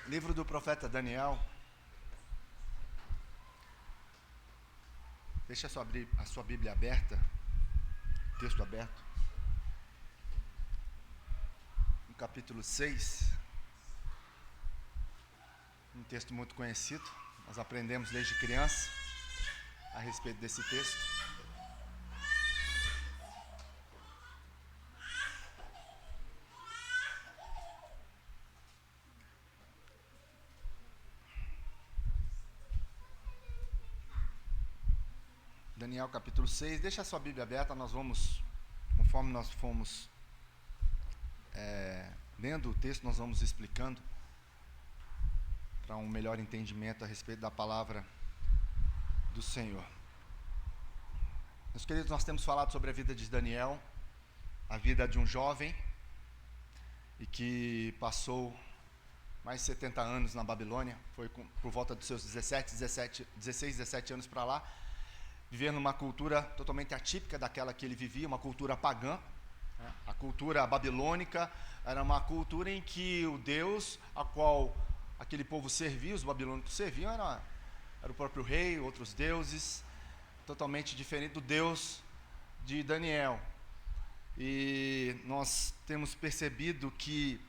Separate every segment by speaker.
Speaker 1: Livro do profeta Daniel. Deixa a sua Bíblia aberta, texto aberto. No capítulo 6, um texto muito conhecido. Nós aprendemos desde criança a respeito desse texto. Daniel capítulo 6, deixa a sua Bíblia aberta, nós vamos, conforme nós fomos lendo o texto, nós vamos explicando para um melhor entendimento a respeito da palavra do Senhor. Meus queridos, nós temos falado sobre a vida de Daniel, a vida de um jovem, e que passou mais de 70 anos na Babilônia, foi por volta dos seus 16, 17 anos para lá, vivendo numa cultura totalmente atípica daquela que ele vivia, uma cultura pagã. A cultura babilônica era uma cultura em que o Deus a qual aquele povo servia, os babilônicos serviam, era o próprio rei, outros deuses, totalmente diferente do Deus de Daniel. E nós temos percebido que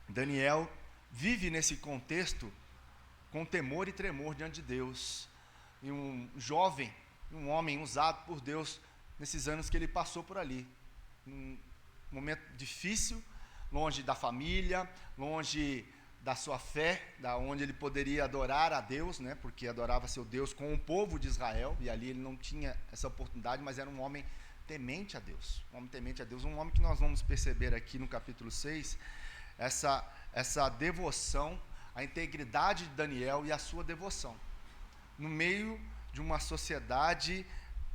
Speaker 1: Daniel vive nesse contexto com temor e tremor diante de Deus. E um jovem, um homem usado por Deus nesses anos que ele passou por ali. Um momento difícil, longe da família, longe da sua fé, da onde ele poderia adorar a Deus, né? Porque adorava seu Deus com o povo de Israel, e ali ele não tinha essa oportunidade, mas era um homem temente a Deus, um homem que nós vamos perceber aqui no capítulo 6, essa devoção, a integridade de Daniel e a sua devoção, no meio de uma sociedade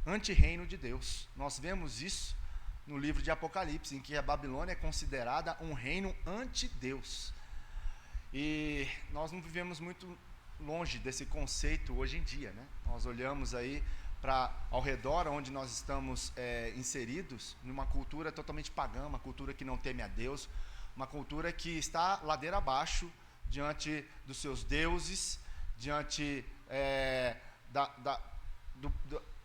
Speaker 1: anti-reino de Deus. Nós vemos isso no livro de Apocalipse, em que a Babilônia é considerada um reino anti-Deus. E nós não vivemos muito longe desse conceito hoje em dia, né? Nós olhamos aí ao redor onde nós estamos inseridos, numa cultura totalmente pagã, uma cultura que não teme a Deus, uma cultura que está ladeira abaixo diante dos seus deuses, diante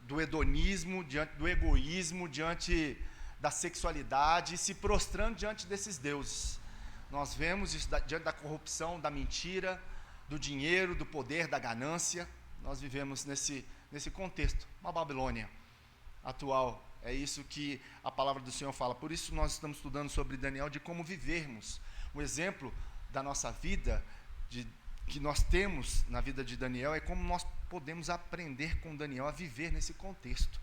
Speaker 1: do hedonismo, diante do egoísmo, diante da sexualidade, se prostrando diante desses deuses. Nós vemos isso diante da corrupção, da mentira, do dinheiro, do poder, da ganância. Nós vivemos nesse contexto, uma Babilônia atual. É isso que a palavra do Senhor fala. Por isso nós estamos estudando sobre Daniel, de como vivermos. Um exemplo da nossa vida, que nós temos na vida de Daniel, é como nós podemos aprender com Daniel a viver nesse contexto,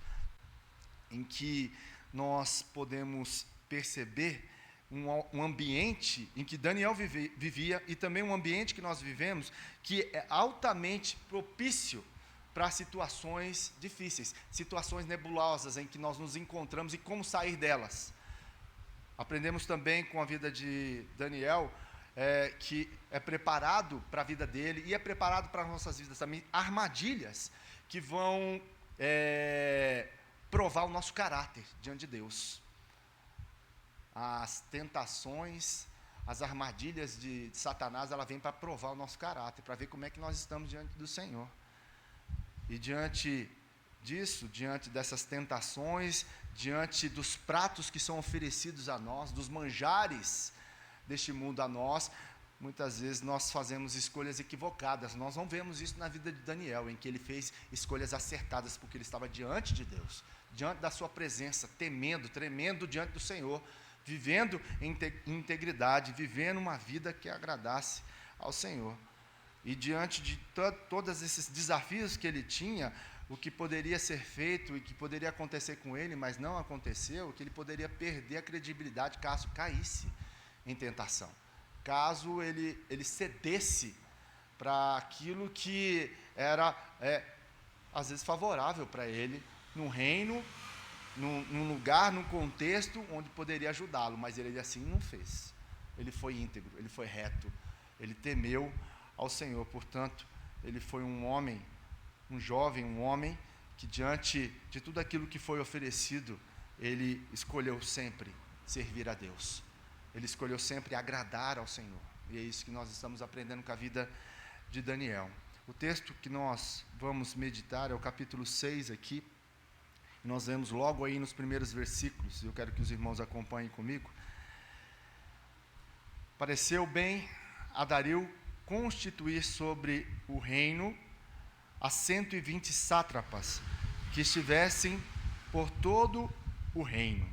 Speaker 1: em que nós podemos perceber um ambiente em que Daniel vivia, e também um ambiente que nós vivemos, que é altamente propício para situações difíceis, situações nebulosas em que nós nos encontramos e como sair delas. Aprendemos também com a vida de Daniel, que é preparado para a vida dele e é preparado para as nossas vidas também, armadilhas que vão provar o nosso caráter diante de Deus. As tentações, as armadilhas de Satanás, ela vem para provar o nosso caráter, para ver como é que nós estamos diante do Senhor. E diante disso, diante dessas tentações, diante dos pratos que são oferecidos a nós, dos manjares deste mundo a nós, muitas vezes nós fazemos escolhas equivocadas. Nós não vemos isso na vida de Daniel, em que ele fez escolhas acertadas, porque ele estava diante de Deus, diante da sua presença, temendo, tremendo diante do Senhor, vivendo em integridade, vivendo uma vida que agradasse ao Senhor. E diante de todos esses desafios que ele tinha, o que poderia ser feito e que poderia acontecer com ele, mas não aconteceu, que ele poderia perder a credibilidade caso caísse em tentação, caso ele cedesse para aquilo que era às vezes favorável para ele, num reino, num lugar, num contexto onde poderia ajudá-lo, mas ele assim não fez. Ele foi íntegro, ele foi reto, ele temeu ao Senhor. Portanto, ele foi um homem, um jovem, um homem que diante de tudo aquilo que foi oferecido, ele escolheu sempre servir a Deus. Ele escolheu sempre agradar ao Senhor. E é isso que nós estamos aprendendo com a vida de Daniel. O texto que nós vamos meditar é o capítulo 6 aqui. Nós vemos logo aí nos primeiros versículos, e eu quero que os irmãos acompanhem comigo. Pareceu bem a Dario constituir sobre o reino a 120 sátrapas, que estivessem por todo o reino,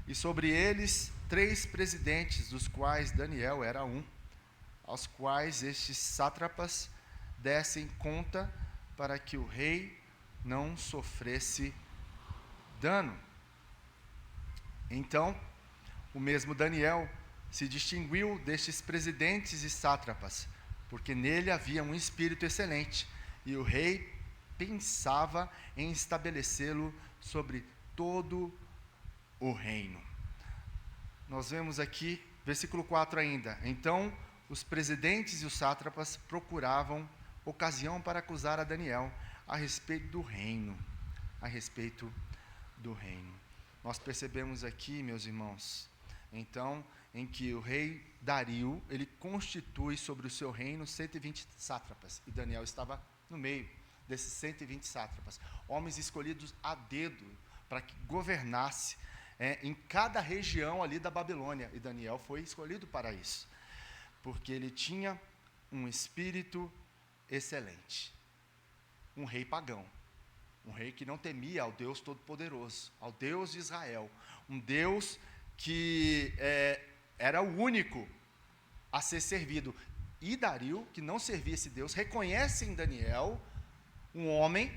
Speaker 1: e sobre eles 3 presidentes, dos quais Daniel era um, aos quais estes sátrapas dessem conta para que o rei não sofresse dano. Então, o mesmo Daniel se distinguiu destes presidentes e sátrapas, porque nele havia um espírito excelente, e o rei pensava em estabelecê-lo sobre todo o reino. Nós vemos aqui, versículo 4 ainda. Então, os presidentes e os sátrapas procuravam ocasião para acusar a Daniel a respeito do reino. A respeito do reino. Nós percebemos aqui, meus irmãos, então, em que o rei Dario, ele constitui sobre o seu reino 120 sátrapas, e Daniel estava no meio desses 120 sátrapas, homens escolhidos a dedo para que governasse em cada região ali da Babilônia, e Daniel foi escolhido para isso, porque ele tinha um espírito excelente, um rei pagão, um rei que não temia ao Deus Todo-Poderoso, ao Deus de Israel, um Deus que era o único a ser servido. E Dario, que não servia esse Deus, reconhece em Daniel um homem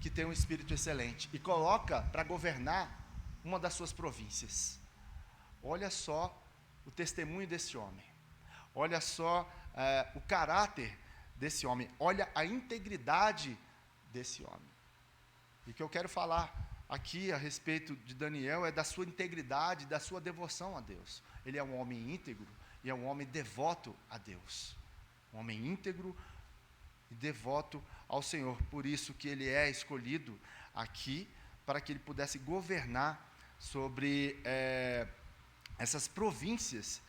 Speaker 1: que tem um espírito excelente e coloca para governar uma das suas províncias. Olha só o testemunho desse homem, olha só o caráter desse homem, olha a integridade desse homem. E o que eu quero falar aqui a respeito de Daniel é da sua integridade, da sua devoção a Deus. Ele é um homem íntegro e é um homem devoto a Deus. Um homem íntegro e devoto ao Senhor. Por isso que ele é escolhido aqui, para que ele pudesse governar sobre essas províncias,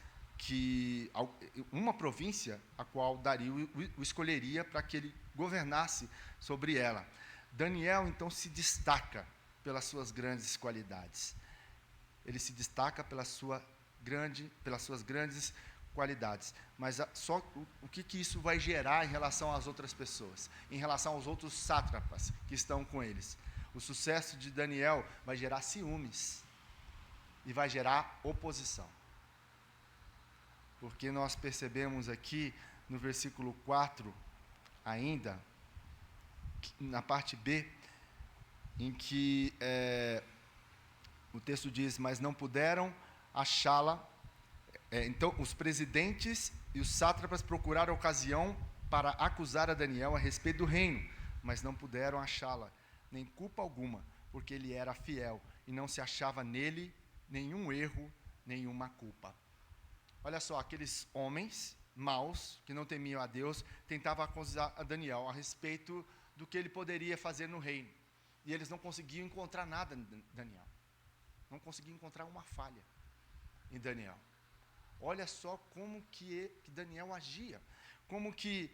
Speaker 1: uma província a qual Dario o escolheria para que ele governasse sobre ela. Daniel, então, se destaca pelas suas grandes qualidades. Ele se destaca pelas suas grandes qualidades. Mas só o que isso vai gerar em relação às outras pessoas, em relação aos outros sátrapas que estão com eles? O sucesso de Daniel vai gerar ciúmes e vai gerar oposição. Porque nós percebemos aqui no versículo 4 ainda, na parte B, em que o texto diz: mas não puderam achá-la. Então, os presidentes e os sátrapas procuraram ocasião para acusar a Daniel a respeito do reino, mas não puderam achá-la, nem culpa alguma, porque ele era fiel, e não se achava nele nenhum erro, nenhuma culpa. Olha só, aqueles homens maus, que não temiam a Deus, tentavam acusar a Daniel a respeito do que ele poderia fazer no reino. E eles não conseguiam encontrar nada em Daniel. Não conseguiam encontrar uma falha em Daniel. Olha só como que Daniel agia. Como que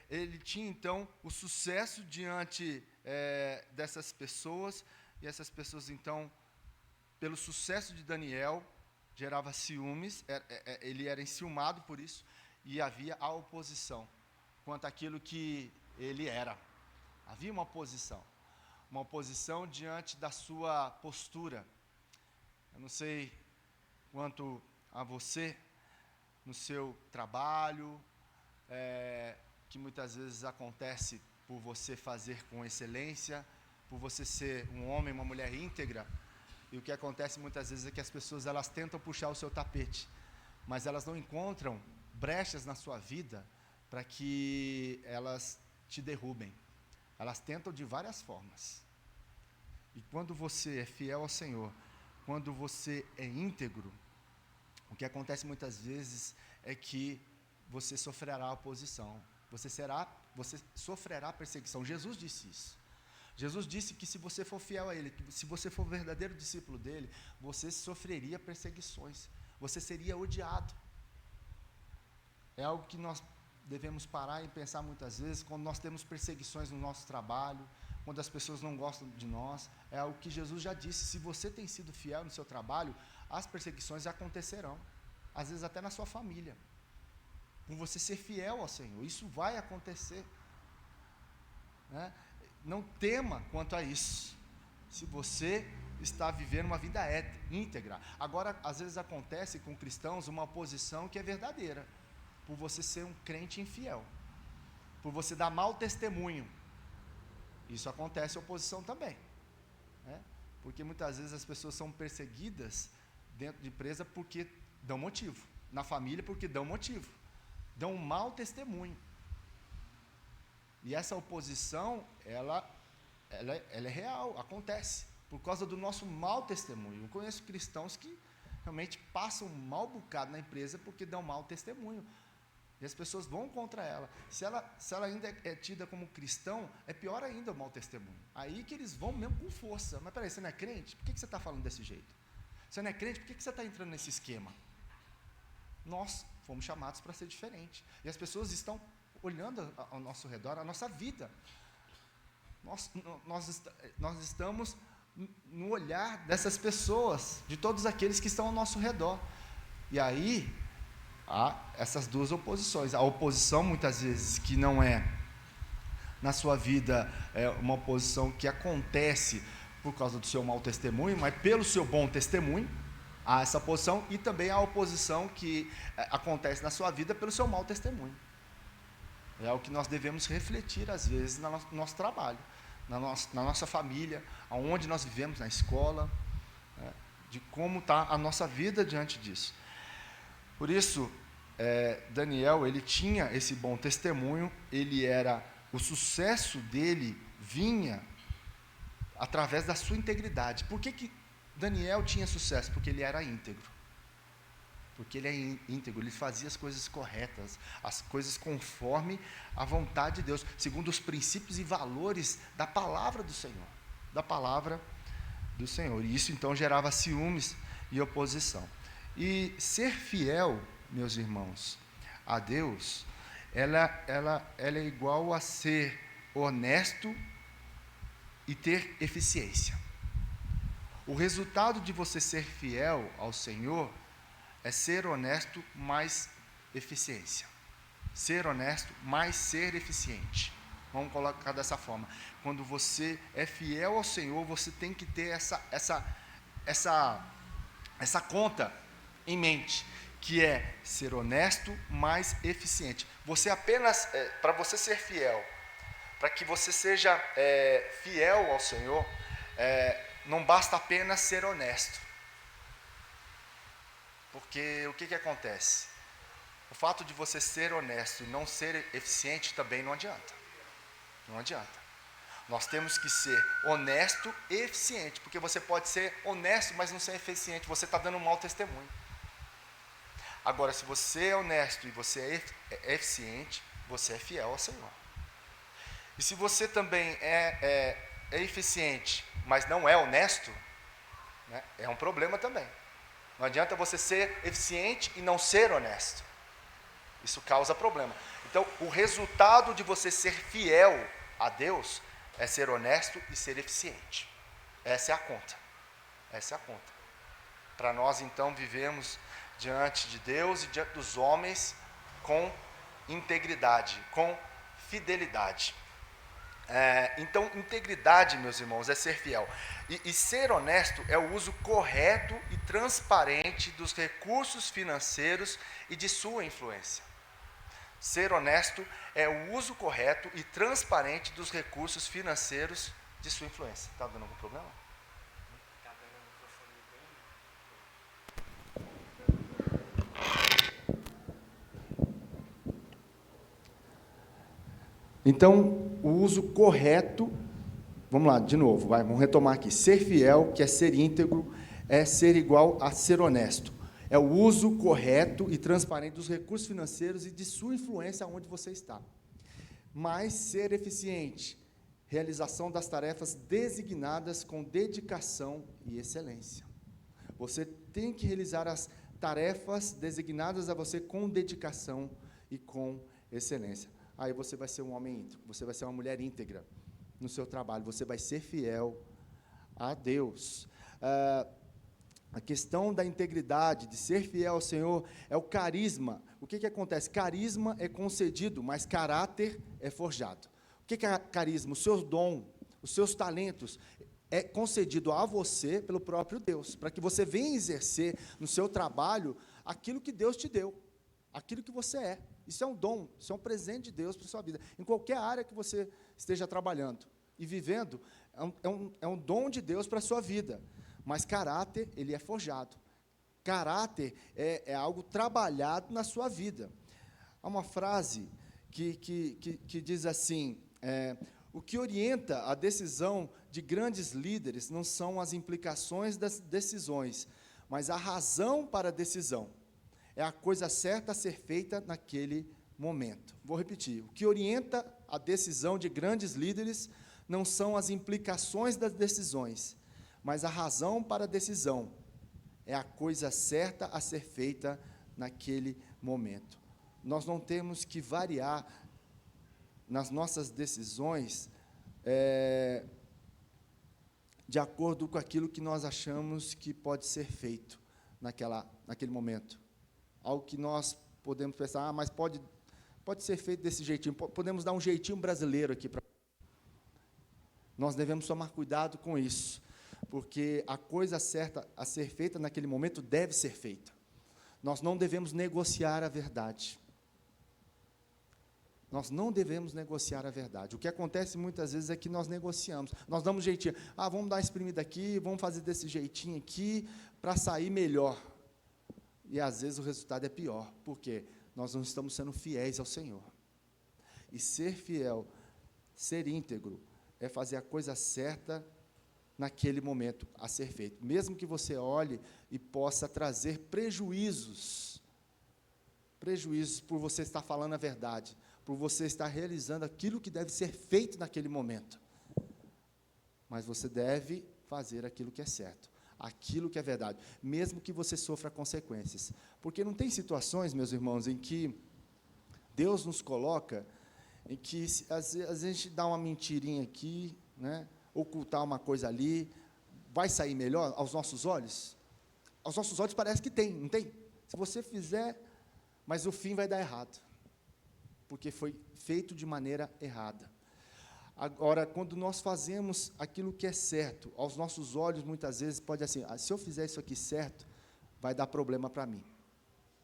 Speaker 1: ele tinha, então, o sucesso diante dessas pessoas. E essas pessoas, então, pelo sucesso de Daniel, gerava ciúmes. Ele era enciumado por isso. E havia a oposição quanto àquilo que ele era. Havia uma oposição diante da sua postura. Eu não sei quanto a você, no seu trabalho, que muitas vezes acontece por você fazer com excelência, por você ser um homem, uma mulher íntegra, e o que acontece muitas vezes é que as pessoas, elas tentam puxar o seu tapete, mas elas não encontram brechas na sua vida para que elas te derrubem. Elas tentam de várias formas. E quando você é fiel ao Senhor, quando você é íntegro, o que acontece muitas vezes é que você sofrerá oposição, você sofrerá perseguição. Jesus disse isso. Jesus disse que se você for fiel a Ele, que se você for verdadeiro discípulo dEle, você sofreria perseguições, você seria odiado. É algo que nós devemos parar e pensar muitas vezes, quando nós temos perseguições no nosso trabalho, quando as pessoas não gostam de nós. É algo que Jesus já disse: se você tem sido fiel no seu trabalho, as perseguições acontecerão, às vezes até na sua família, por você ser fiel ao Senhor, isso vai acontecer, né? Não tema quanto a isso, se você está vivendo uma vida íntegra. Agora, às vezes acontece com cristãos uma oposição que é verdadeira, por você ser um crente infiel, por você dar mau testemunho. Isso acontece oposição também, né? Porque muitas vezes as pessoas são perseguidas dentro de empresa porque dão motivo, na família porque dão motivo, dão um mau testemunho. E essa oposição, ela é real, acontece, por causa do nosso mau testemunho. Eu conheço cristãos que realmente passam um mau bocado na empresa porque dão mau testemunho. E as pessoas vão contra ela. Se ela ainda é tida como cristão, é pior ainda o mau testemunho. Aí que eles vão mesmo com força. Mas peraí, você não é crente? Por que você está falando desse jeito? Você não é crente? Por que você está entrando nesse esquema? Nós fomos chamados para ser diferente. E as pessoas estão olhando ao nosso redor, a nossa vida. Nós estamos no olhar dessas pessoas, de todos aqueles que estão ao nosso redor. E aí há essas duas oposições. A oposição, muitas vezes, que não é, na sua vida, uma oposição que acontece por causa do seu mau testemunho, mas pelo seu bom testemunho. Há essa oposição, e também a oposição que acontece na sua vida pelo seu mau testemunho. É o que nós devemos refletir, às vezes, no nosso trabalho, na nossa família, aonde nós vivemos, na escola, né, de como está a nossa vida diante disso. Por isso, Daniel, ele tinha esse bom testemunho, o sucesso dele vinha através da sua integridade. Por que Daniel tinha sucesso? Porque ele era íntegro. Porque ele é íntegro, ele fazia as coisas corretas, as coisas conforme a vontade de Deus, segundo os princípios e valores da palavra do Senhor. Da palavra do Senhor. E isso então gerava ciúmes e oposição. E ser fiel, meus irmãos, a Deus, ela é igual a ser honesto e ter eficiência. O resultado de você ser fiel ao Senhor é ser honesto mais eficiência. Ser honesto mais ser eficiente. Vamos colocar dessa forma. Quando você é fiel ao Senhor, você tem que ter essa conta em mente, que é ser honesto mais eficiente. Você apenas, para você ser fiel, para que você seja fiel ao Senhor, não basta apenas ser honesto. Porque o que acontece? O fato de você ser honesto e não ser eficiente também não adianta. Não adianta. Nós temos que ser honesto e eficiente, porque você pode ser honesto, mas não ser eficiente, você está dando um mau testemunho. Agora, se você é honesto e você é eficiente, você é fiel ao Senhor. E se você também é eficiente, mas não é honesto, né, é um problema também. Não adianta você ser eficiente e não ser honesto. Isso causa problema. Então, o resultado de você ser fiel a Deus é ser honesto e ser eficiente. Essa é a conta. Essa é a conta. Para nós, então, vivemos diante de Deus e diante dos homens com integridade, com fidelidade. Então, integridade, meus irmãos, é ser fiel. E ser honesto é o uso correto e transparente dos recursos financeiros e de sua influência. Ser honesto é o uso correto e transparente dos recursos financeiros de sua influência. Está dando algum problema? Está dando o microfone bem. Então, o uso correto, vamos lá, de novo, vamos retomar aqui. Ser fiel, que é ser íntegro, é ser igual a ser honesto. É o uso correto e transparente dos recursos financeiros e de sua influência onde você está. Mas ser eficiente, realização das tarefas designadas com dedicação e excelência. Você tem que realizar as tarefas designadas a você com dedicação e com excelência. Aí você vai ser um homem íntegro, você vai ser uma mulher íntegra no seu trabalho, você vai ser fiel a Deus. A questão da integridade, de ser fiel ao Senhor, é o carisma. O que acontece? Carisma é concedido, mas caráter é forjado. O que é carisma? O seu dom, os seus talentos, é concedido a você pelo próprio Deus, para que você venha exercer no seu trabalho aquilo que Deus te deu, aquilo que você é. Isso é um dom, isso é um presente de Deus para a sua vida. Em qualquer área que você esteja trabalhando e vivendo, é um dom de Deus para a sua vida. Mas caráter, ele é forjado. Caráter é algo trabalhado na sua vida. Há uma frase que diz assim, o que orienta a decisão de grandes líderes não são as implicações das decisões, mas a razão para a decisão. É a coisa certa a ser feita naquele momento. Vou repetir. O que orienta a decisão de grandes líderes não são as implicações das decisões, mas a razão para a decisão. É a coisa certa a ser feita naquele momento. Nós não temos que variar nas nossas decisões de acordo com aquilo que nós achamos que pode ser feito naquele momento. Algo que nós podemos pensar, mas pode ser feito desse jeitinho, podemos dar um jeitinho brasileiro aqui. Nós devemos tomar cuidado com isso, porque a coisa certa a ser feita naquele momento deve ser feita. Nós não devemos negociar a verdade. Nós não devemos negociar a verdade. O que acontece muitas vezes é que nós negociamos. Nós damos um jeitinho. Vamos dar uma espremida aqui, vamos fazer desse jeitinho aqui, para sair melhor. E, às vezes, o resultado é pior. Por quê? Nós não estamos sendo fiéis ao Senhor. E ser fiel, ser íntegro, é fazer a coisa certa naquele momento a ser feito. Mesmo que você olhe e possa trazer prejuízos por você estar falando a verdade, por você estar realizando aquilo que deve ser feito naquele momento. Mas você deve fazer aquilo que é certo, aquilo que é verdade, mesmo que você sofra consequências. Porque não tem situações, meus irmãos, em que Deus nos coloca, em que às vezes a gente dá uma mentirinha aqui, né, ocultar uma coisa ali, vai sair melhor aos nossos olhos? Aos nossos olhos parece que tem, não tem? Se você fizer, mas o fim vai dar errado, porque foi feito de maneira errada. Agora, quando nós fazemos aquilo que é certo, aos nossos olhos, muitas vezes, pode assim, se eu fizer isso aqui certo, vai dar problema para mim.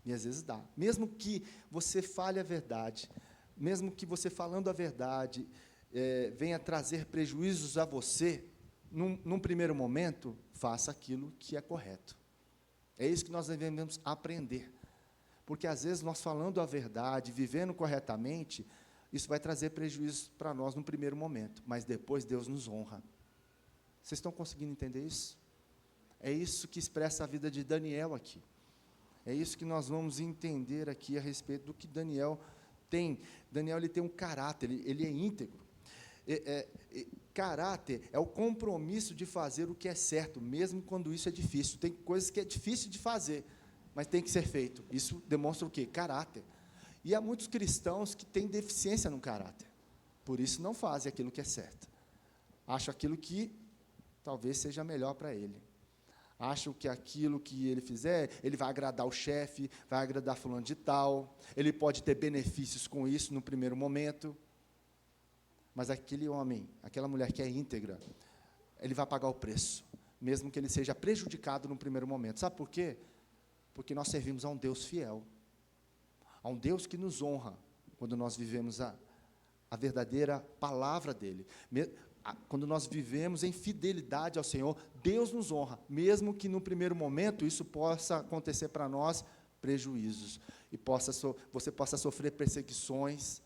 Speaker 1: E às vezes dá. Mesmo que você fale a verdade, mesmo que você falando a verdade, venha trazer prejuízos a você, num primeiro momento, faça aquilo que é correto. É isso que nós devemos aprender. Porque, às vezes, nós falando a verdade, vivendo corretamente, isso vai trazer prejuízo para nós no primeiro momento, mas depois Deus nos honra. Vocês estão conseguindo entender isso? É isso que expressa a vida de Daniel aqui. É isso que nós vamos entender aqui a respeito do que Daniel tem. Daniel, ele tem um caráter, ele é íntegro. Caráter é o compromisso de fazer o que é certo, mesmo quando isso é difícil. Tem coisas que é difícil de fazer, mas tem que ser feito. Isso demonstra o quê? Caráter. E há muitos cristãos que têm deficiência no caráter, por isso não fazem aquilo que é certo. Acham aquilo que talvez seja melhor para ele. Acham que aquilo que ele fizer, ele vai agradar o chefe, vai agradar fulano de tal, ele pode ter benefícios com isso no primeiro momento. Mas aquele homem, aquela mulher que é íntegra, ele vai pagar o preço, mesmo que ele seja prejudicado no primeiro momento. Sabe por quê? Porque nós servimos a um Deus fiel, a um Deus que nos honra, quando nós vivemos a verdadeira palavra dEle. Quando nós vivemos em fidelidade ao Senhor, Deus nos honra, mesmo que no primeiro momento isso possa acontecer para nós prejuízos, e você possa sofrer perseguições,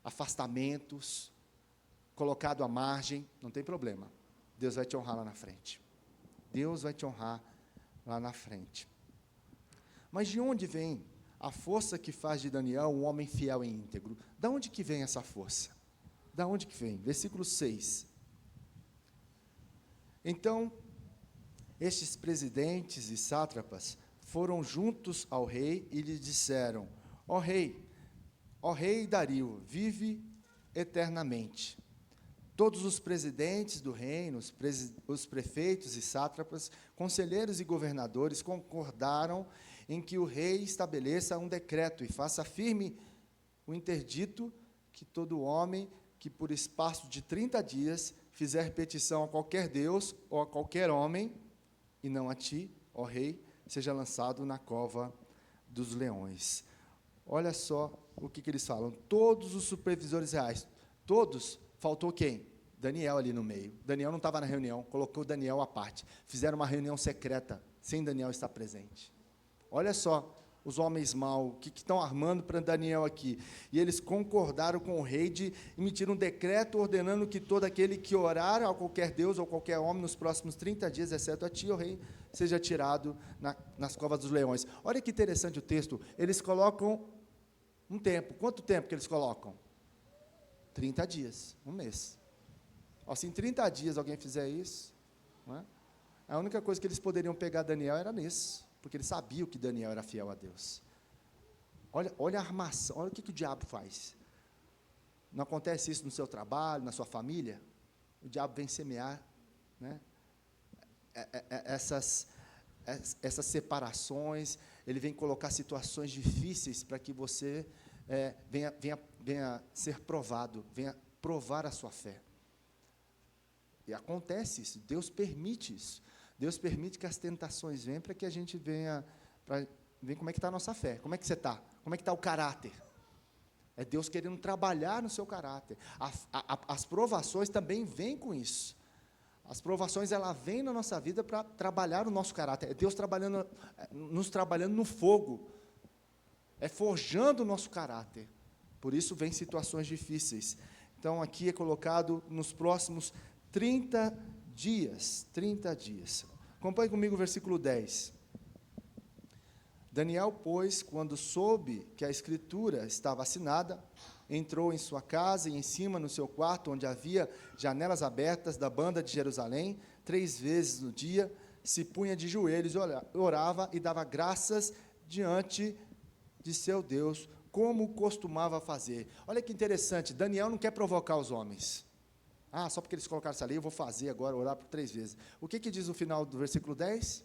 Speaker 1: afastamentos, colocado à margem, não tem problema. Deus vai te honrar lá na frente. Deus vai te honrar lá na frente. Mas de onde vem a força que faz de Daniel um homem fiel e íntegro? De onde que vem essa força? De onde que vem? Versículo 6. Então, estes presidentes e sátrapas foram juntos ao rei e lhe disseram: ó rei, ó rei Dario, vive eternamente. Todos os presidentes do reino, os prefeitos e sátrapas, conselheiros e governadores concordaram em que o rei estabeleça um decreto e faça firme o interdito que todo homem que por espaço de 30 dias fizer petição a qualquer deus ou a qualquer homem, e não a ti, ó rei, seja lançado na cova dos leões. Olha só o que eles falam. Todos os supervisores reais, todos, faltou quem? Daniel ali no meio. Daniel não estava na reunião, colocou Daniel à parte. Fizeram uma reunião secreta, sem Daniel estar presente. Olha só, os homens maus, o que estão armando para Daniel aqui? E eles concordaram com o rei de emitir um decreto ordenando que todo aquele que orar a qualquer deus ou qualquer homem nos próximos 30 dias, exceto a ti, o rei, seja tirado nas covas dos leões. Olha que interessante o texto. Eles colocam um tempo. Quanto tempo que eles colocam? 30 dias, um mês. Se em 30 dias alguém fizer isso, não é? A única coisa que eles poderiam pegar Daniel era nisso, porque eles sabiam que Daniel era fiel a Deus. Olha a armação, olha o que o diabo faz. Não acontece isso no seu trabalho, na sua família? O diabo vem semear, né, essas separações, ele vem colocar situações difíceis para que você venha ser provado, venha provar a sua fé. E acontece isso, Deus permite isso. Deus permite que as tentações venham para que a gente venha, para ver como é que está a nossa fé, como é que você está, como é que está o caráter. É Deus querendo trabalhar no seu caráter. As provações também vêm com isso. As provações, ela vêm na nossa vida para trabalhar o nosso caráter. É Deus nos trabalhando no fogo, é forjando o nosso caráter. Por isso, vem situações difíceis. Então, aqui é colocado nos próximos 30 dias. 30 dias. Acompanhe comigo o versículo 10. Daniel, pois, quando soube que a escritura estava assinada, entrou em sua casa e em cima no seu quarto, onde havia janelas abertas da banda de Jerusalém, 3 vezes no dia, se punha de joelhos, orava e dava graças diante de seu Deus, como costumava fazer. Olha que interessante, Daniel não quer provocar os homens. Só porque eles colocaram essa lei, eu vou fazer agora, orar por 3 vezes. O que diz o final do versículo 10?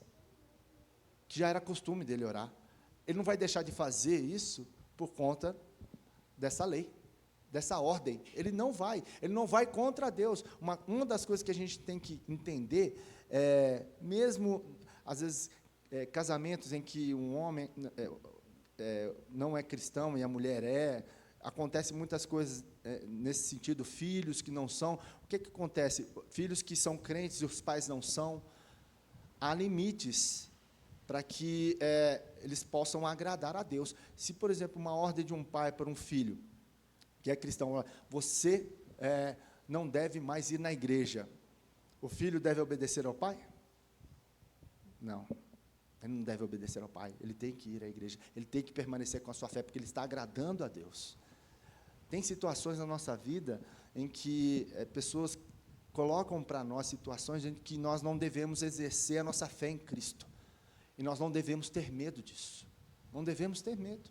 Speaker 1: Que já era costume dele orar. Ele não vai deixar de fazer isso por conta dessa lei, dessa ordem. Ele não vai contra Deus. Uma das coisas que a gente tem que entender, mesmo, às vezes, casamentos em que um homem não é cristão e a mulher acontecem muitas coisas nesse sentido, filhos que não são. O que acontece? Filhos que são crentes e os pais não são. Há limites para que eles possam agradar a Deus. Se, por exemplo, uma ordem de um pai para um filho que é cristão, você não deve mais ir na igreja, o filho deve obedecer ao pai? Não, ele não deve obedecer ao pai, ele tem que ir à igreja, ele tem que permanecer com a sua fé, porque ele está agradando a Deus. Tem situações na nossa vida em que pessoas colocam para nós situações em que nós não devemos exercer a nossa fé em Cristo. E nós não devemos ter medo disso. Não devemos ter medo.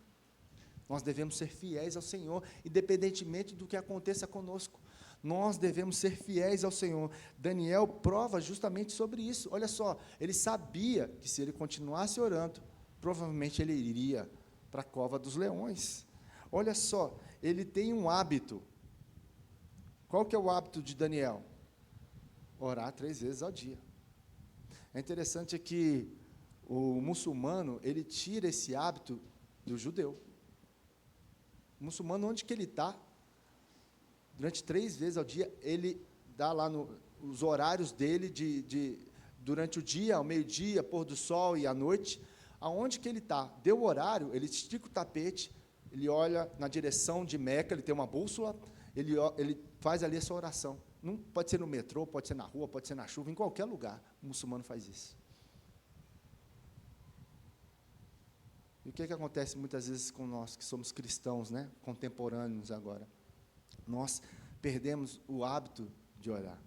Speaker 1: Nós devemos ser fiéis ao Senhor, independentemente do que aconteça conosco. Nós devemos ser fiéis ao Senhor. Daniel prova justamente sobre isso. Olha só, ele sabia que se ele continuasse orando, provavelmente ele iria para a cova dos leões. Olha só, ele tem um hábito. Qual que é o hábito de Daniel? Orar 3 vezes ao dia. É interessante que o muçulmano, ele tira esse hábito do judeu. O muçulmano, onde que ele está? Durante 3 vezes ao dia, ele dá lá os horários dele durante o dia, ao meio-dia, pôr do sol e à noite. Aonde que ele está? Deu o horário, ele estica o tapete, ele olha na direção de Meca, ele tem uma bússola, ele faz ali essa oração. Não pode ser no metrô, pode ser na rua, pode ser na chuva, em qualquer lugar, o muçulmano faz isso. E o que acontece muitas vezes com nós, que somos cristãos, né, contemporâneos agora? Nós perdemos o hábito de orar.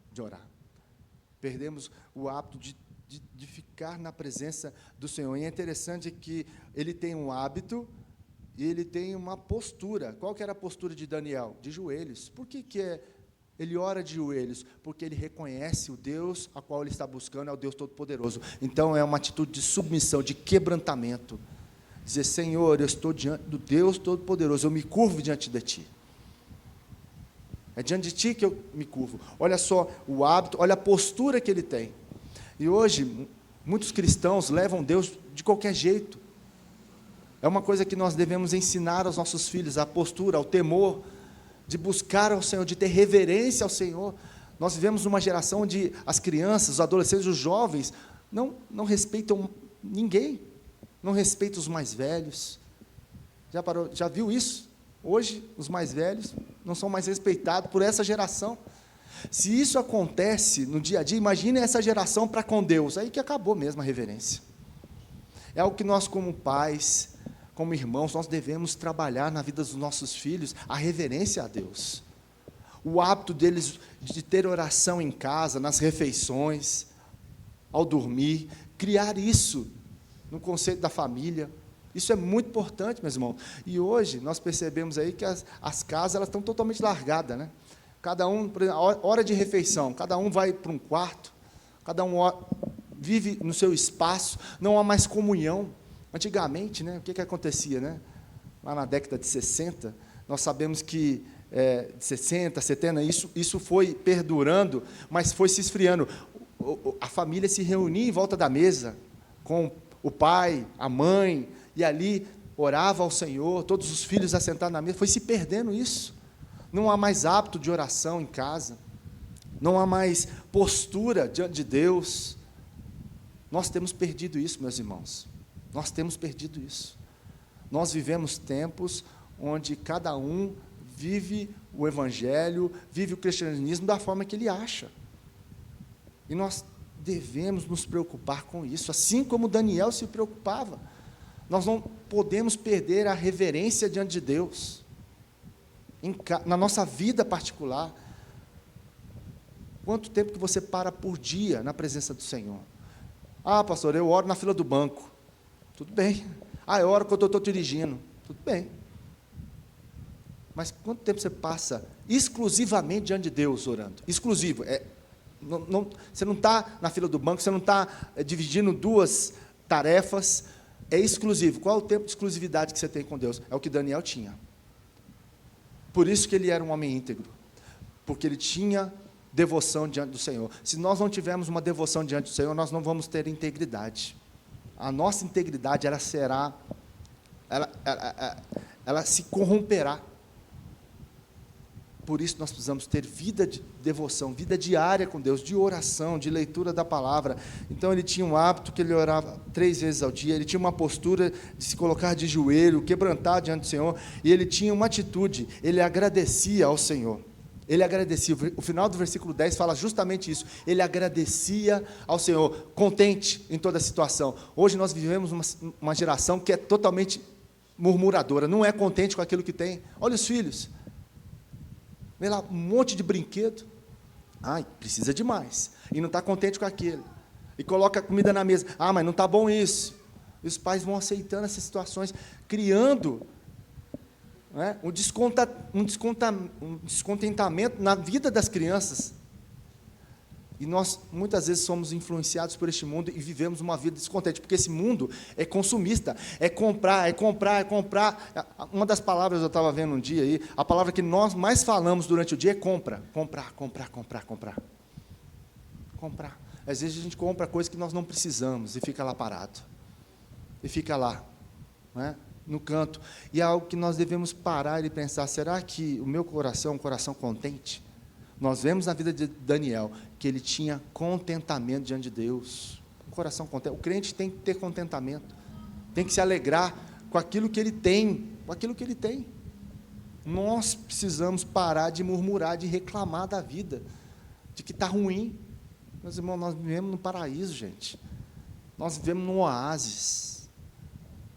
Speaker 1: Perdemos o hábito de ficar na presença do Senhor. E é interessante que ele tem um hábito E ele tem uma postura. Qual que era a postura de Daniel? De joelhos. Por que ele ora de joelhos? Porque ele reconhece o Deus a qual ele está buscando, é o Deus Todo-Poderoso. Então, é uma atitude de submissão, de quebrantamento. Dizer, Senhor, eu estou diante do Deus Todo-Poderoso, eu me curvo diante de Ti. É diante de Ti que eu me curvo. Olha só o hábito, olha a postura que ele tem. E hoje, muitos cristãos levam Deus de qualquer jeito. É uma coisa que nós devemos ensinar aos nossos filhos, a postura, o temor, de buscar ao Senhor, de ter reverência ao Senhor. Nós vivemos numa geração onde as crianças, os adolescentes, os jovens, não respeitam ninguém, não respeitam os mais velhos. Já viu isso? Hoje, os mais velhos não são mais respeitados por essa geração. Se isso acontece no dia a dia, imagine essa geração para com Deus, aí que acabou mesmo a reverência. É algo que nós, como pais, como irmãos, nós devemos trabalhar na vida dos nossos filhos, a reverência a Deus. O hábito deles de ter oração em casa, nas refeições, ao dormir, criar isso no conceito da família. Isso é muito importante, meus irmãos. E hoje, nós percebemos aí que as casas elas estão totalmente largadas, né? Cada um, por exemplo, hora de refeição, cada um vai para um quarto, cada um vive no seu espaço, não há mais comunhão. Antigamente, né, o que acontecia, né? Lá na década de 60, nós sabemos que de 60, 70, isso foi perdurando, mas foi se esfriando. A família se reunia em volta da mesa, com o pai, a mãe, e ali orava ao Senhor, todos os filhos assentados na mesa, foi se perdendo isso. Não há mais hábito de oração em casa, não há mais postura diante de Deus. Nós temos perdido isso, meus irmãos. Nós temos perdido isso. Nós vivemos tempos onde cada um vive o Evangelho, vive o cristianismo da forma que ele acha. E nós devemos nos preocupar com isso, assim como Daniel se preocupava. Nós não podemos perder a reverência diante de Deus. Na nossa vida particular, quanto tempo que você para por dia na presença do Senhor? Ah, pastor, eu oro na fila do banco. Tudo bem. Ah, eu oro quando eu estou dirigindo. Tudo bem. Mas quanto tempo você passa exclusivamente diante de Deus orando? Exclusivo. Você não está na fila do banco, você não está dividindo duas tarefas. É exclusivo. Qual é o tempo de exclusividade que você tem com Deus? É o que Daniel tinha. Por isso que ele era um homem íntegro, porque ele tinha devoção diante do Senhor. Se nós não tivermos uma devoção diante do Senhor, nós não vamos ter integridade. A nossa integridade, ela se corromperá. Por isso nós precisamos ter vida de devoção, vida diária com Deus, de oração, de leitura da palavra. Então ele tinha um hábito que ele orava 3 vezes ao dia, ele tinha uma postura de se colocar de joelho, quebrantar diante do Senhor, e ele tinha uma atitude, ele agradecia ao Senhor. Ele agradecia, o final do versículo 10 fala justamente isso, ele agradecia ao Senhor, contente em toda a situação. Hoje nós vivemos uma geração que é totalmente murmuradora, não é contente com aquilo que tem. Olha os filhos, vê lá um monte de brinquedo, ai, precisa de mais, e não está contente com aquilo, e coloca a comida na mesa, ah, mas não está bom isso, e os pais vão aceitando essas situações, criando um descontentamento na vida das crianças, e nós muitas vezes somos influenciados por este mundo e vivemos uma vida descontente, porque esse mundo é consumista, é comprar. Uma das palavras eu estava vendo um dia aí, a palavra que nós mais falamos durante o dia é comprar. Às vezes a gente compra coisas que nós não precisamos e fica lá parado, e fica lá, no canto, e é algo que nós devemos parar e pensar, será que o meu coração é um coração contente? Nós vemos na vida de Daniel que ele tinha contentamento diante de Deus, um coração contente. O crente tem que ter contentamento, tem que se alegrar com aquilo que ele tem, Nós precisamos parar de murmurar, de reclamar da vida, de que está ruim. Meus irmãos, nós vivemos no paraíso, gente. Nós vivemos num oásis.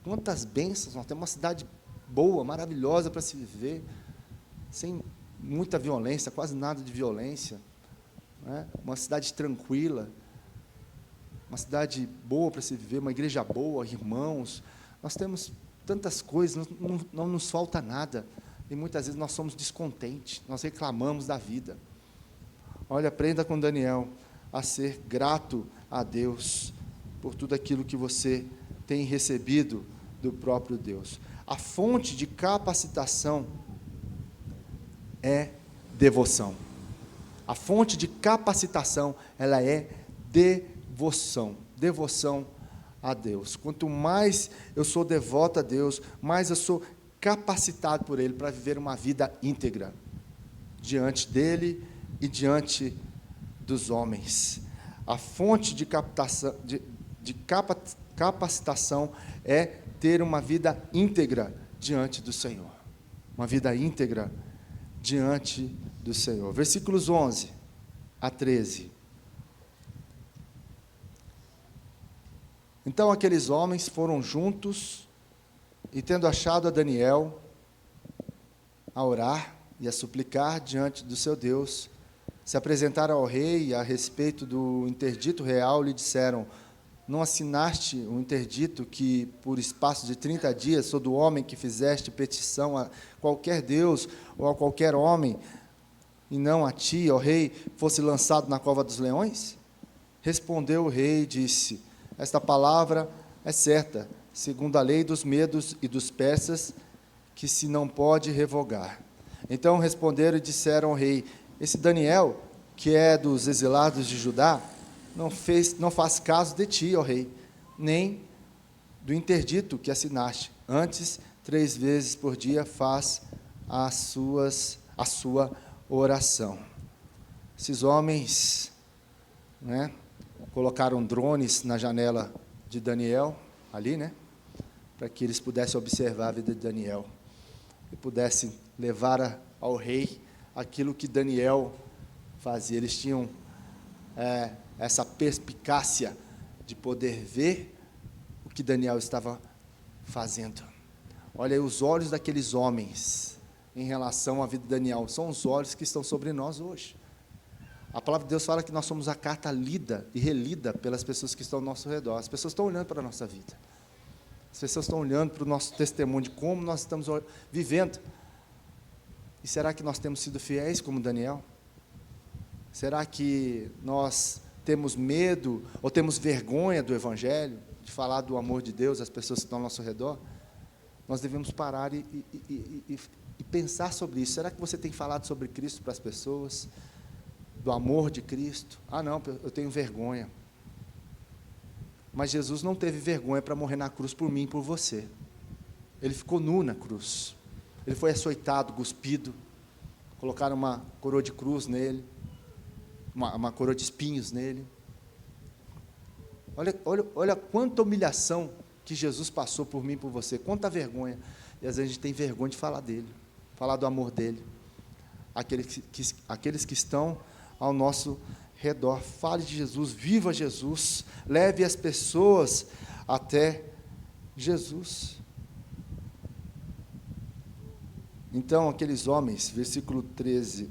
Speaker 1: Quantas bênçãos, nós temos uma cidade boa, maravilhosa para se viver, sem muita violência, quase nada de violência, uma cidade tranquila, uma cidade boa para se viver, uma igreja boa, irmãos. Nós temos tantas coisas, não nos falta nada. E muitas vezes nós somos descontentes, nós reclamamos da vida. Olha, aprenda com Daniel a ser grato a Deus por tudo aquilo que você tem recebido do próprio Deus. A fonte de capacitação é devoção. A fonte de capacitação, ela é devoção. Devoção a Deus. Quanto mais eu sou devoto a Deus, mais eu sou capacitado por Ele para viver uma vida íntegra diante dEle e diante dos homens. A fonte de capacitação é ter uma vida íntegra diante do Senhor. Uma vida íntegra diante do Senhor. Versículos 11 a 13. Então aqueles homens foram juntos e, tendo achado a Daniel, a orar e a suplicar diante do seu Deus, se apresentaram ao rei e, a respeito do interdito real, lhe disseram: não assinaste o interdito que, por espaço de 30 dias, todo homem que fizeste petição a qualquer Deus ou a qualquer homem, e não a ti, ó rei, fosse lançado na cova dos leões? Respondeu o rei e disse: esta palavra é certa, segundo a lei dos medos e dos persas, que se não pode revogar. Então responderam e disseram ao rei: esse Daniel, que é dos exilados de Judá, não faz caso de ti, ó rei, nem do interdito que assinaste. Antes, 3 vezes por dia faz a sua oração. Esses homens, colocaram drones na janela de Daniel, ali, para que eles pudessem observar a vida de Daniel e pudessem levar ao rei aquilo que Daniel fazia. Eles tinham essa perspicácia de poder ver o que Daniel estava fazendo. Olha aí, os olhos daqueles homens em relação à vida de Daniel são os olhos que estão sobre nós hoje. A palavra de Deus fala que nós somos a carta lida e relida pelas pessoas que estão ao nosso redor. As pessoas estão olhando para a nossa vida. As pessoas estão olhando para o nosso testemunho de como nós estamos vivendo. E será que nós temos sido fiéis como Daniel? Será que nós temos medo ou temos vergonha do Evangelho, de falar do amor de Deus às pessoas que estão ao nosso redor? Nós devemos parar e pensar sobre isso. Será que você tem falado sobre Cristo para as pessoas? Do amor de Cristo? Ah, não, eu tenho vergonha. Mas Jesus não teve vergonha para morrer na cruz por mim e por você. Ele ficou nu na cruz. Ele foi açoitado, cuspido. Colocaram uma coroa de cruz nele. Uma coroa de espinhos nele. Olha quanta humilhação que Jesus passou por mim e por você. Quanta vergonha. E às vezes a gente tem vergonha de falar dele. Falar do amor dele. Aqueles que estão ao nosso redor. Fale de Jesus, viva Jesus, leve as pessoas até Jesus. Então, aqueles homens, versículo 13,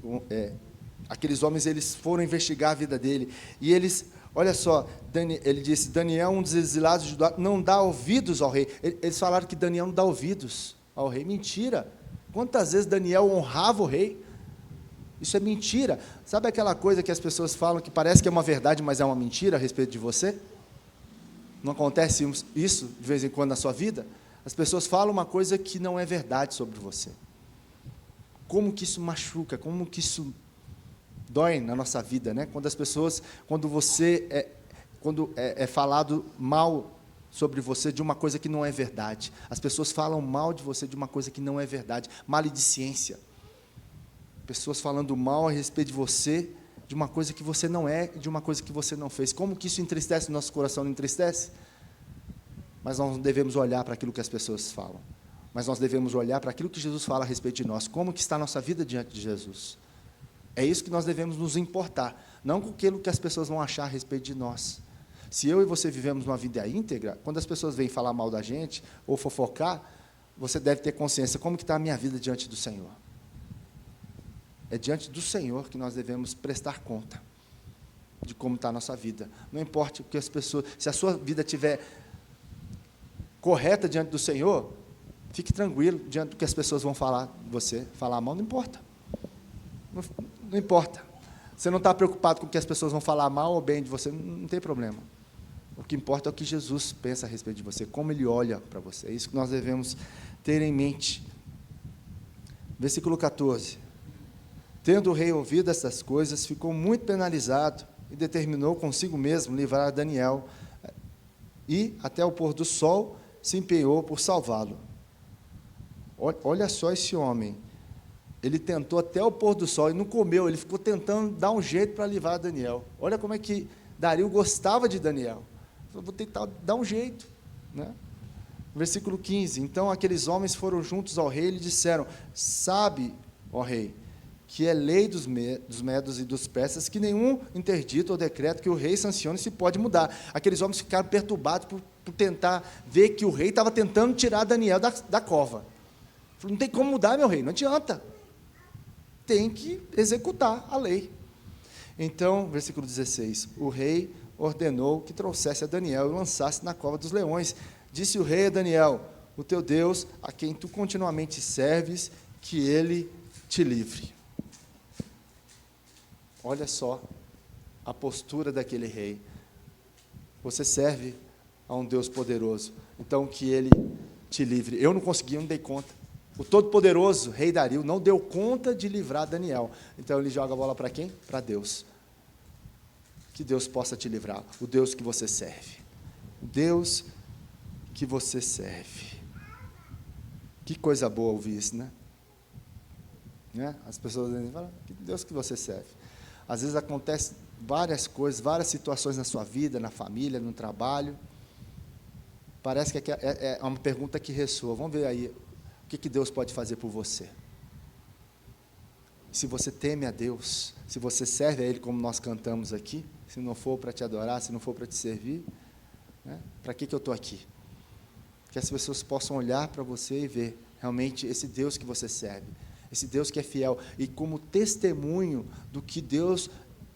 Speaker 1: aqueles homens, eles foram investigar a vida dele, e eles, olha só, ele disse: Daniel, um dos exilados de Judá, não dá ouvidos ao rei. Eles falaram que Daniel não dá ouvidos ao rei. Mentira! Quantas vezes Daniel honrava o rei? Isso é mentira. Sabe aquela coisa que as pessoas falam que parece que é uma verdade, mas é uma mentira a respeito de você? Não acontece isso de vez em quando na sua vida? As pessoas falam uma coisa que não é verdade sobre você. Como que isso machuca, como que isso dói na nossa vida, Quando é falado mal sobre você de uma coisa que não é verdade. As pessoas falam mal de você de uma coisa que não é verdade. Maledicência. Pessoas falando mal a respeito de você, de uma coisa que você não é, de uma coisa que você não fez. Como que isso entristece o nosso coração? Não entristece? Mas nós não devemos olhar para aquilo que as pessoas falam. Mas nós devemos olhar para aquilo que Jesus fala a respeito de nós. Como que está a nossa vida diante de Jesus? É isso que nós devemos nos importar. Não com aquilo que as pessoas vão achar a respeito de nós. Se eu e você vivemos uma vida íntegra, quando as pessoas vêm falar mal da gente, ou fofocar, você deve ter consciência. Como que está a minha vida diante do Senhor? É diante do Senhor que nós devemos prestar conta de como está a nossa vida. Não importa o que as pessoas... Se a sua vida estiver correta diante do Senhor, Fique tranquilo diante do que as pessoas vão falar de você. Falar mal não importa. Não importa. Você não está preocupado com o que as pessoas vão falar mal ou bem de você, não tem problema. O que importa é o que Jesus pensa a respeito de você, como Ele olha para você. É isso que nós devemos ter em mente. Versículo 14. Tendo o rei ouvido essas coisas, ficou muito penalizado e determinou consigo mesmo livrar Daniel. E, até o pôr do sol, se empenhou por salvá-lo. Olha só esse homem. Ele tentou até o pôr do sol e não comeu, ele ficou tentando dar um jeito para livrar Daniel. Olha como é que Dario gostava de Daniel. Falou, vou tentar dar um jeito. Né? Versículo 15. Então aqueles homens foram juntos ao rei e lhe disseram: sabe, ó rei, que é lei dos medos e dos persas que nenhum interdito ou decreto que o rei sancione se pode mudar. Aqueles homens ficaram perturbados por tentar ver que o rei estava tentando tirar Daniel da cova. Não tem como mudar, meu rei, não adianta. Tem que executar a lei. Então, versículo 16, o rei ordenou que trouxesse a Daniel e lançasse na cova dos leões. Disse o rei a Daniel: o teu Deus, a quem tu continuamente serves, que ele te livre. Olha só a postura daquele rei. Você serve a um Deus poderoso, então que ele te livre. Eu não consegui, eu não dei conta. O Todo-Poderoso, rei Dario, não deu conta de livrar Daniel. Então ele joga a bola para quem? Para Deus. Que Deus possa te livrar. O Deus que você serve. O Deus que você serve. Que coisa boa ouvir isso, né? As pessoas falam, que Deus que você serve. Às vezes acontecem várias coisas, várias situações na sua vida, na família, no trabalho. Parece que é uma pergunta que ressoa. Vamos ver aí. O que Deus pode fazer por você? Se você teme a Deus, se você serve a Ele como nós cantamos aqui, se não for para te adorar, se não for para te servir, para que eu estou aqui? Que as pessoas possam olhar para você e ver realmente esse Deus que você serve, esse Deus que é fiel, e como testemunho do que Deus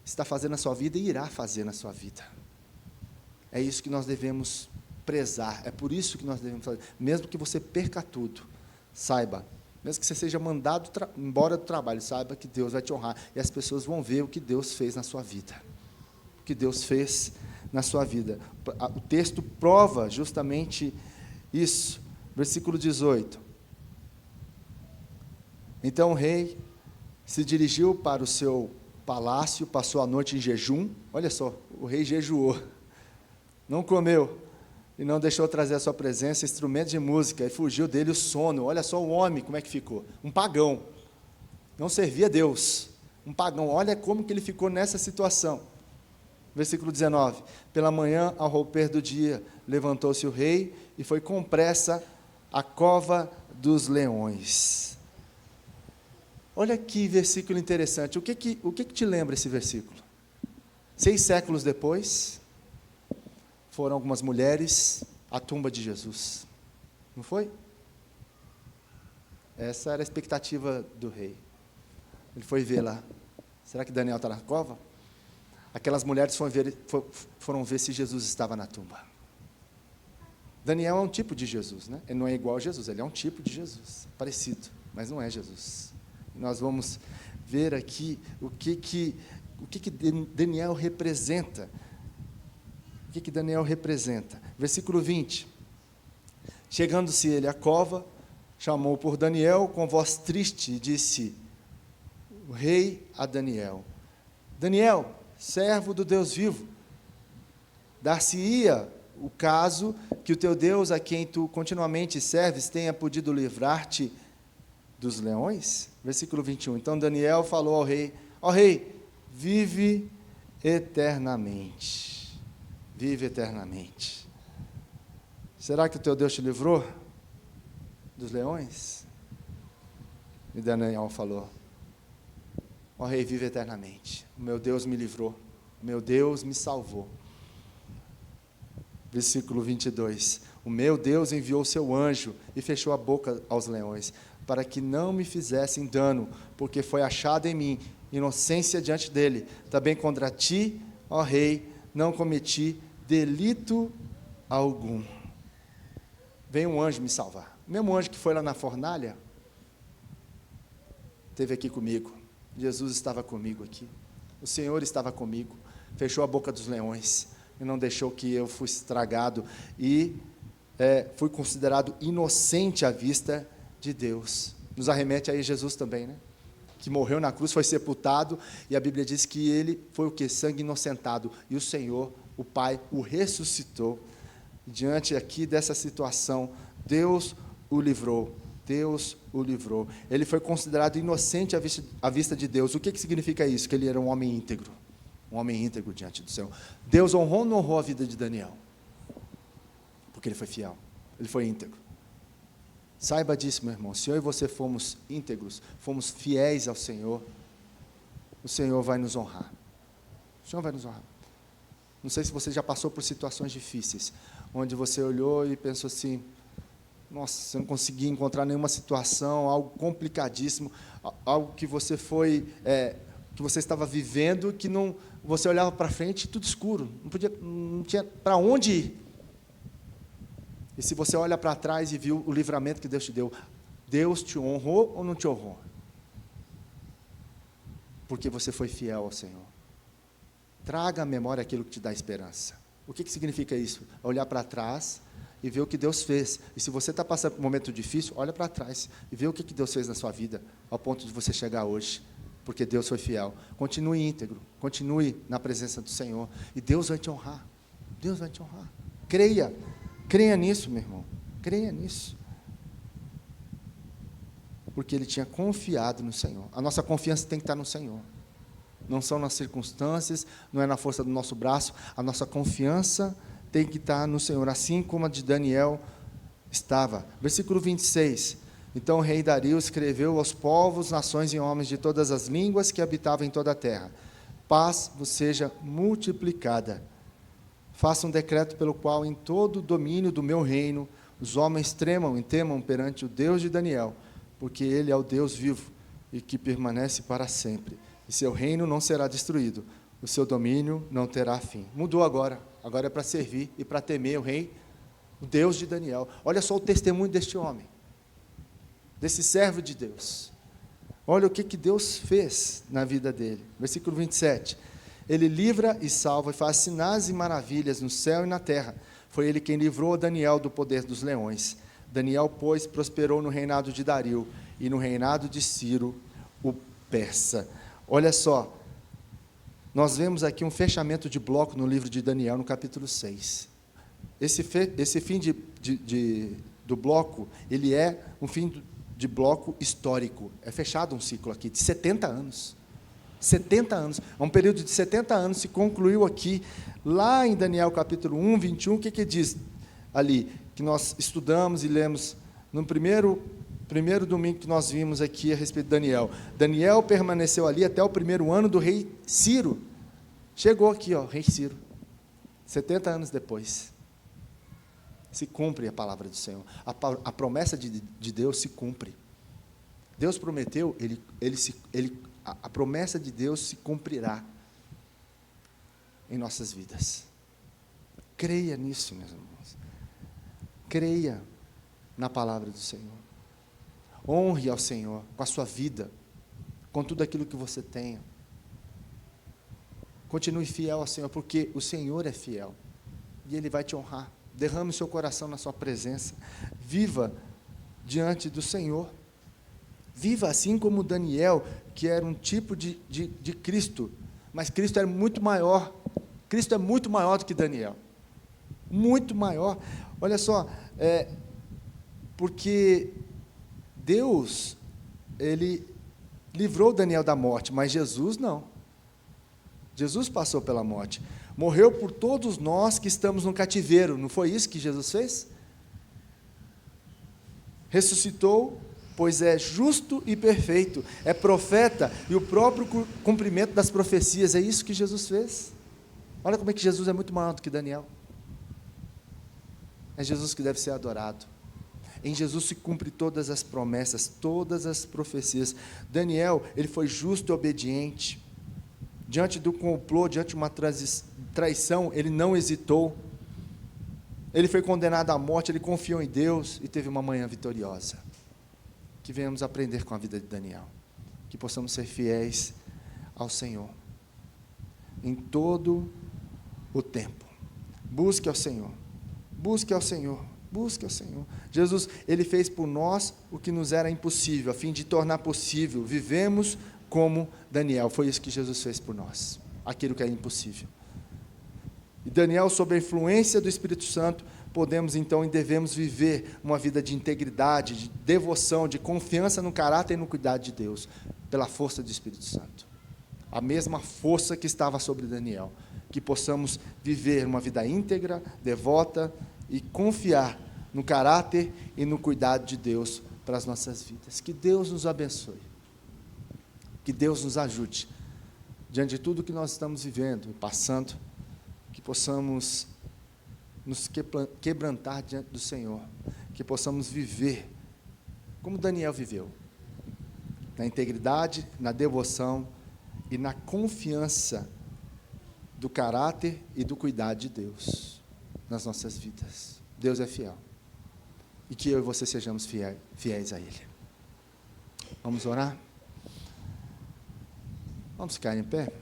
Speaker 1: está fazendo na sua vida e irá fazer na sua vida. É isso que nós devemos prezar, é por isso que nós devemos fazer, mesmo que você perca tudo. Saiba, mesmo que você seja mandado embora do trabalho, saiba que Deus vai te honrar. E as pessoas vão ver o que Deus fez na sua vida. O que Deus fez na sua vida. O texto prova justamente isso. Versículo 18. Então o rei se dirigiu para o seu palácio, passou a noite em jejum. Olha só, o rei jejuou. Não comeu. E não deixou trazer à sua presença instrumentos de música, e fugiu dele o sono. Olha só o homem, como é que ficou. Um pagão. Não servia a Deus. Um pagão. Olha como que ele ficou nessa situação. Versículo 19. Pela manhã, ao romper do dia, levantou-se o rei e foi com pressa à cova dos leões. Olha que versículo interessante. O que te lembra esse versículo? 6 séculos depois, foram algumas mulheres à tumba de Jesus. Não foi? Essa era a expectativa do rei. Ele foi ver lá. Será que Daniel está na cova? Aquelas mulheres foram ver se Jesus estava na tumba. Daniel é um tipo de Jesus, né? Ele não é igual a Jesus, ele é um tipo de Jesus, parecido, mas não é Jesus. Nós vamos ver aqui o que Daniel representa. O que Daniel representa? Versículo 20. Chegando-se ele à cova, chamou por Daniel com voz triste e disse, o rei a Daniel: Daniel, servo do Deus vivo, dar-se-ia o caso que o teu Deus, a quem tu continuamente serves, tenha podido livrar-te dos leões? Versículo 21. Então Daniel falou ao rei: ó rei, vive eternamente. Vive eternamente. Será que o teu Deus te livrou dos leões? E Daniel falou: ó rei, vive eternamente. O meu Deus me livrou. O meu Deus me salvou. Versículo 22. O meu Deus enviou seu anjo e fechou a boca aos leões, para que não me fizessem dano, porque foi achada em mim inocência diante dele. Também contra ti, ó rei, não cometi delito algum. Veio um anjo me salvar. O mesmo anjo que foi lá na fornalha, esteve aqui comigo. Jesus estava comigo aqui. O Senhor estava comigo. Fechou a boca dos leões e não deixou que eu fosse estragado. E fui considerado inocente à vista de Deus. Nos arremete aí Jesus também, né? Que morreu na cruz, foi sepultado, e a Bíblia diz que ele foi o quê? Sangue inocentado. E o Senhor, o Pai, o ressuscitou. Diante aqui dessa situação, Deus o livrou. Deus o livrou. Ele foi considerado inocente à vista de Deus. O que significa isso? Que ele era um homem íntegro. Um homem íntegro diante do Senhor. Deus honrou ou não honrou a vida de Daniel? Porque ele foi fiel. Ele foi íntegro. Saiba disso, meu irmão. Se eu e você fomos íntegros, fomos fiéis ao Senhor, o Senhor vai nos honrar. O Senhor vai nos honrar. Não sei se você já passou por situações difíceis, onde você olhou e pensou assim, nossa, eu não consegui encontrar nenhuma situação, algo complicadíssimo, algo que você que você estava vivendo, que não, você olhava para frente, tudo escuro, não tinha para onde ir. E se você olha para trás e viu o livramento que Deus te deu, Deus te honrou ou não te honrou? Porque você foi fiel ao Senhor. Traga à memória aquilo que te dá esperança. O que significa isso? Olhar para trás e ver o que Deus fez. E se você está passando por um momento difícil, olha para trás e vê o que Deus fez na sua vida, ao ponto de você chegar hoje. Porque Deus foi fiel. Continue íntegro, continue na presença do Senhor. E Deus vai te honrar. Deus vai te honrar. Creia nisso, meu irmão. Creia nisso. Porque ele tinha confiado no Senhor. A nossa confiança tem que estar no Senhor. Não são nas circunstâncias, não é na força do nosso braço. A nossa confiança tem que estar no Senhor, assim como a de Daniel estava. Versículo 26. Então o rei Dario escreveu aos povos, nações e homens de todas as línguas que habitavam em toda a terra: paz vos seja multiplicada. Faça um decreto pelo qual em todo o domínio do meu reino os homens tremam e temam perante o Deus de Daniel, porque ele é o Deus vivo e que permanece para sempre. E seu reino não será destruído, o seu domínio não terá fim. Mudou agora é para servir e para temer o rei, o Deus de Daniel. Olha só o testemunho deste homem, desse servo de Deus. Olha o que Deus fez na vida dele. Versículo 27. Ele livra e salva e faz sinais e maravilhas no céu e na terra. Foi ele quem livrou Daniel do poder dos leões. Daniel, pois, prosperou no reinado de Dario e no reinado de Ciro, o persa. Olha só, nós vemos aqui um fechamento de bloco no livro de Daniel, no capítulo 6. Esse fim do bloco, ele é um fim de bloco histórico. É fechado um ciclo aqui de 70 anos. 70 anos, um período de 70 anos se concluiu aqui, lá em Daniel capítulo 1, 21, o que diz ali, que nós estudamos e lemos no primeiro domingo que nós vimos aqui a respeito de Daniel. Daniel permaneceu ali até o primeiro ano do rei Ciro. Chegou aqui, rei Ciro, 70 anos depois. Se cumpre a palavra do Senhor, a promessa de Deus se cumpre. Deus prometeu, a promessa de Deus se cumprirá em nossas vidas. Creia nisso, meus irmãos. Creia na palavra do Senhor. Honre ao Senhor com a sua vida, com tudo aquilo que você tenha. Continue fiel ao Senhor, porque o Senhor é fiel e Ele vai te honrar. Derrame o seu coração na sua presença. Viva diante do Senhor. Viva assim como Daniel, que era um tipo de Cristo, mas Cristo era muito maior. Cristo é muito maior do que Daniel. Muito maior. Olha só, porque Deus, Ele livrou Daniel da morte, mas Jesus não. Jesus passou pela morte. Morreu por todos nós que estamos no cativeiro. Não foi isso que Jesus fez? Ressuscitou, pois é justo e perfeito, é profeta e o próprio cumprimento das profecias. É isso que Jesus fez. Olha como é que Jesus é muito maior do que Daniel. É Jesus que deve ser adorado. Em Jesus se cumpre todas as promessas, todas as profecias. Daniel, ele foi justo e obediente. Diante do complô, diante de uma traição, ele não hesitou. ele foi condenado à morte, ele confiou em Deus e teve uma manhã vitoriosa. Que venhamos aprender com a vida de Daniel, que possamos ser fiéis ao Senhor, em todo o tempo. Busque ao Senhor, busque ao Senhor, busque ao Senhor. Jesus, ele fez por nós o que nos era impossível, a fim de tornar possível. Vivemos como Daniel, foi isso que Jesus fez por nós, aquilo que é impossível. E Daniel, sob a influência do Espírito Santo, podemos então e devemos viver uma vida de integridade, de devoção, de confiança no caráter e no cuidado de Deus, pela força do Espírito Santo. A mesma força que estava sobre Daniel, que possamos viver uma vida íntegra, devota e confiar no caráter e no cuidado de Deus para as nossas vidas. Que Deus nos abençoe, que Deus nos ajude, diante de tudo que nós estamos vivendo e passando, que possamos nos quebrantar diante do Senhor, que possamos viver como Daniel viveu, na integridade, na devoção e na confiança do caráter e do cuidado de Deus nas nossas vidas. Deus é fiel, e que eu e você sejamos fiéis a Ele. Vamos orar? Vamos ficar em pé?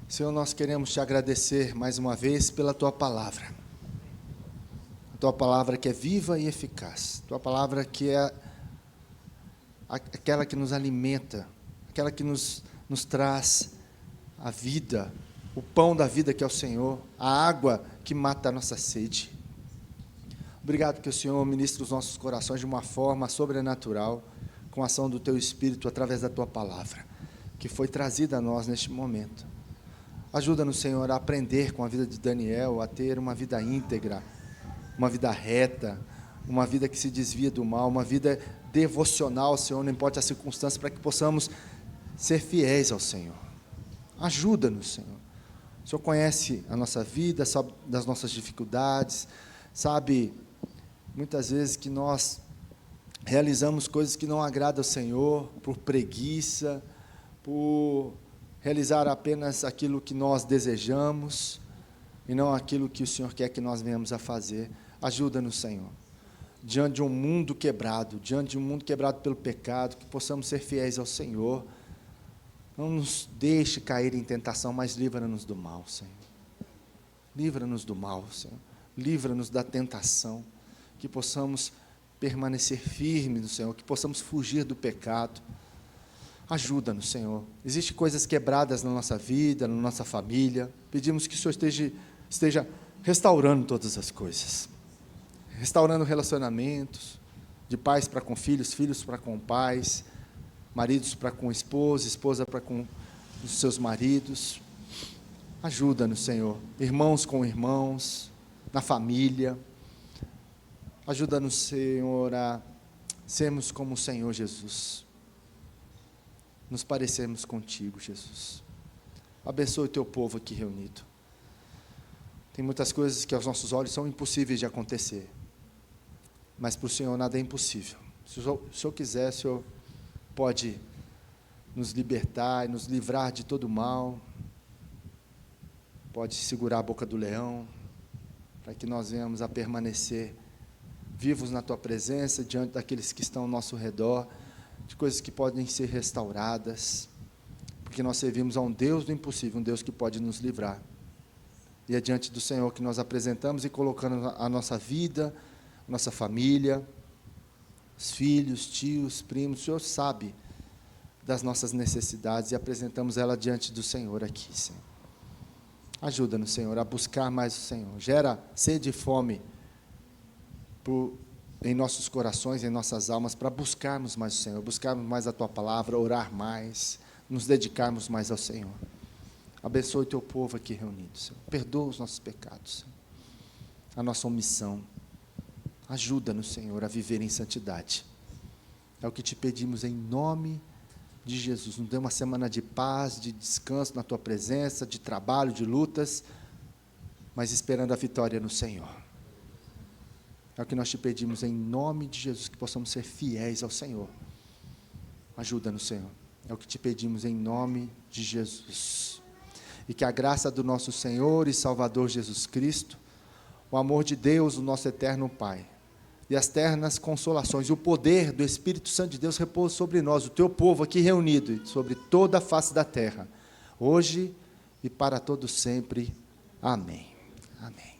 Speaker 1: Senhor, nós queremos te agradecer mais uma vez pela Tua Palavra. A Tua Palavra que é viva e eficaz. A Tua Palavra que é aquela que nos alimenta, aquela que nos traz a vida, o pão da vida que é o Senhor, a água que mata a nossa sede. Obrigado que o Senhor ministre os nossos corações de uma forma sobrenatural, com a ação do Teu Espírito através da Tua Palavra, que foi trazida a nós neste momento. Ajuda-nos, Senhor, a aprender com a vida de Daniel, a ter uma vida íntegra, uma vida reta, uma vida que se desvia do mal, uma vida devocional, Senhor, não importa a circunstância, para que possamos ser fiéis ao Senhor. Ajuda-nos, Senhor. O Senhor conhece a nossa vida, sabe das nossas dificuldades, sabe muitas vezes que nós realizamos coisas que não agradam ao Senhor, por preguiça, por realizar apenas aquilo que nós desejamos e não aquilo que o Senhor quer que nós venhamos a fazer. Ajuda-nos, Senhor, diante de um mundo quebrado, pelo pecado, que possamos ser fiéis ao Senhor. Não nos deixe cair em tentação, mas livra-nos do mal, Senhor. Livra-nos do mal, Senhor. Livra-nos da tentação, que possamos permanecer firmes no Senhor, que possamos fugir do pecado. Ajuda-nos, Senhor. Existem coisas quebradas na nossa vida, na nossa família. Pedimos que o Senhor esteja restaurando todas as coisas. Restaurando relacionamentos, de pais para com filhos, filhos para com pais, maridos para com esposa, esposa para com os seus maridos. Ajuda-nos, Senhor. Irmãos com irmãos, na família. Ajuda-nos, Senhor, a sermos como o Senhor Jesus. Nos parecermos contigo, Jesus. Abençoe o teu povo aqui reunido. Tem muitas coisas que aos nossos olhos são impossíveis de acontecer, mas para o Senhor nada é impossível. Se o Senhor quiser, o Senhor pode nos libertar e nos livrar de todo mal, pode segurar a boca do leão, para que nós venhamos a permanecer vivos na tua presença, diante daqueles que estão ao nosso redor, de coisas que podem ser restauradas, porque nós servimos a um Deus do impossível, um Deus que pode nos livrar. E é diante do Senhor que nós apresentamos e colocando a nossa vida, a nossa família, os filhos, tios, primos. O Senhor sabe das nossas necessidades e apresentamos ela diante do Senhor aqui, Senhor. Ajuda-nos, Senhor, a buscar mais o Senhor. Gera sede e fome em nossos corações, em nossas almas, para buscarmos mais o Senhor, buscarmos mais a Tua Palavra, orar mais, nos dedicarmos mais ao Senhor. Abençoe o Teu povo aqui reunido, Senhor. Perdoa os nossos pecados, Senhor. A nossa omissão. Ajuda-nos, Senhor, a viver em santidade. É o que te pedimos em nome de Jesus. Nos dê uma semana de paz, de descanso na Tua presença, de trabalho, de lutas, mas esperando a vitória no Senhor. É o que nós te pedimos em nome de Jesus, que possamos ser fiéis ao Senhor Ajuda-nos, Senhor. É o que te pedimos em nome de Jesus. E que a graça do nosso Senhor e Salvador Jesus Cristo, o amor de Deus, o nosso eterno Pai, e as ternas consolações, o poder do Espírito Santo de Deus repouse sobre nós, o teu povo aqui reunido, e sobre toda a face da terra, hoje e para todo sempre. Amém. Amém.